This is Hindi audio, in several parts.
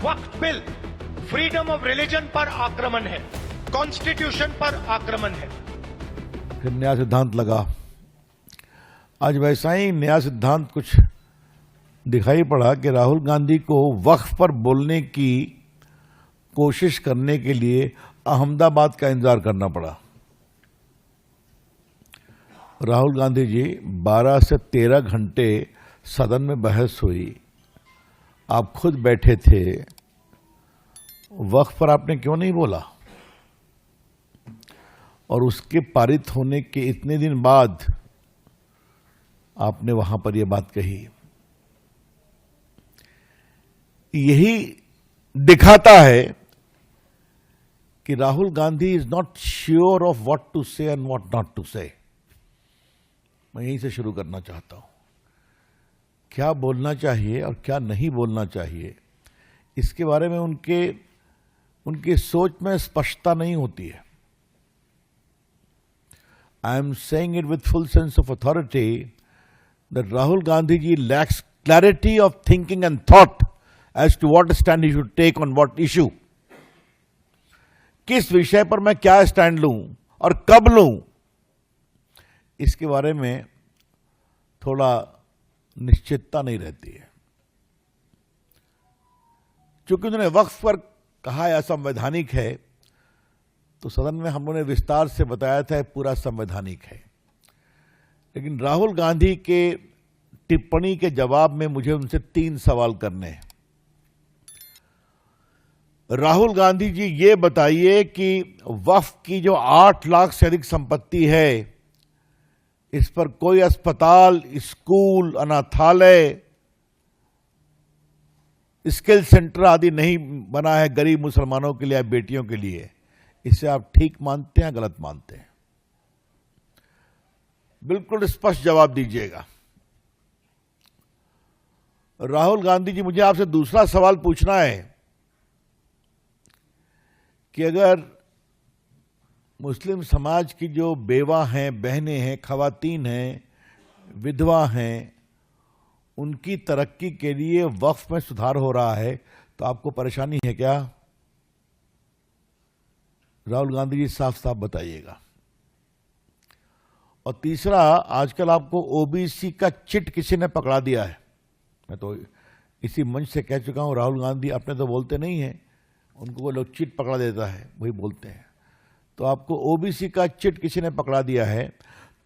Waqf bill freedom of religion पर आक्रमण है, कॉन्स्टिट्यूशन पर आक्रमण है। फिर नया सिद्धांत लगा। आज वैसा ही नया सिद्धांत कुछ दिखाई पड़ा कि राहुल गांधी को वक्फ पर बोलने की कोशिश करने के लिए अहमदाबाद का इंतजार करना पड़ा। राहुल गांधी जी 12 से 13 घंटे सदन में बहस हुई, आप खुद बैठे थे, वक्फ पर आपने क्यों नहीं बोला? और उसके पारित होने के इतने दिन बाद आपने वहां पर यह बात कही। यही दिखाता है कि Rahul Gandhi is not sure of what to say and what not to say. मैं यहीं से शुरू करना चाहता हूं। क्या बोलना चाहिए और क्या नहीं बोलना चाहिए, इसके बारे में उनकी सोच में स्पष्टता नहीं होती है। I am saying it with full sense of authority that Rahul Gandhi ji lacks clarity of thinking and thought as to what stand he should take on what issue. किस विषय पर मैं क्या स्टैंड लूं और कब लूं, इसके बारे में थोड़ा निश्चितता नहीं रहती है। चूंकि उन्होंने वक्फ पर कहा है असंवैधानिक है, तो सदन में हम लोगों ने विस्तार से बताया था पूरा संवैधानिक है। लेकिन राहुल गांधी के टिप्पणी के जवाब में मुझे उनसे 3 सवाल करने हैं। राहुल गांधी जी ये बताइए कि वक्फ की जो 8 लाख से अधिक संपत्ति है, इस पर कोई अस्पताल, स्कूल, अनाथालय, स्किल सेंटर आदि नहीं बना है गरीब मुसलमानों के लिए या बेटियों के लिए। इसे आप ठीक मानते हैं, गलत मानते हैं? बिल्कुल स्पष्ट जवाब दीजिएगा। राहुल गांधी जी, मुझे आपसे दूसरा सवाल पूछना है कि अगर मुस्लिम समाज की जो बेवा हैं, बहनें हैं, खवातीन हैं, विधवा हैं, उनकी तरक्की के लिए वक्फ में सुधार हो रहा है, तो आपको परेशानी है क्या? राहुल गांधी जी साफ साफ बताइएगा। और तीसरा, आजकल आपको ओबीसी का चिट किसी ने पकड़ा दिया है। मैं तो इसी मंच से कह चुका हूं, राहुल गांधी अपने तो बोलते नहीं हैं, उनको वो लोग चिट पकड़ा देता है, वही बोलते हैं। तो आपको ओबीसी का चिट किसी ने पकड़ा दिया है,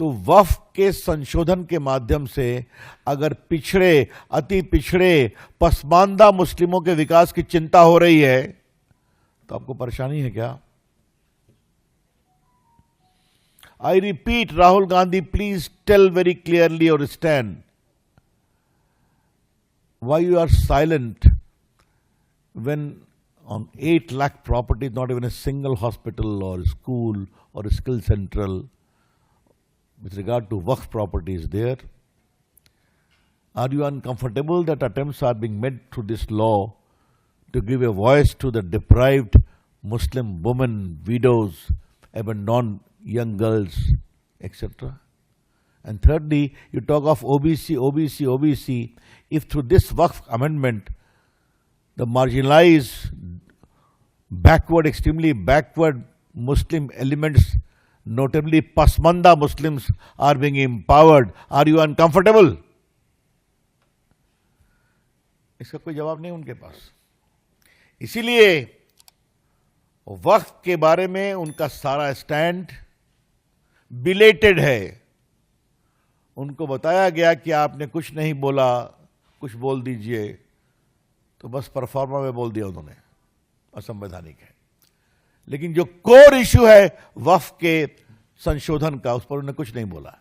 तो वक्फ के संशोधन के माध्यम से अगर पिछड़े, अति पिछड़े, पसमानदा मुस्लिमों के विकास की चिंता हो रही है, तो आपको परेशानी है क्या? I repeat, Rahul Gandhi, please tell very clearly your stand. Why you are silent when on 8 lakh properties, not even a single hospital or school or skill central with regard to waqf property is there? Are you uncomfortable that attempts are being made through this law to give a voice to the deprived Muslim women, widows, abandoned young girls, etc.? And thirdly, you talk of OBC, OBC, OBC. If through this Waqf amendment, the marginalized, backward, extremely backward Muslim elements, notably Pasmanda Muslims, are being empowered, are you uncomfortable? इसका कोई जवाब नहीं उनके पास। इसीलिए वक्फ के बारे में उनका सारा स्टैंड बिलेटेड है। उनको बताया गया कि आपने कुछ नहीं बोला, कुछ बोल दीजिए, तो बस परफॉर्मा में बोल दिया उन्होंने, असंवैधानिक है। लेकिन जो कोर इश्यू है वक्फ के संशोधन का, उस पर उन्होंने कुछ नहीं बोला।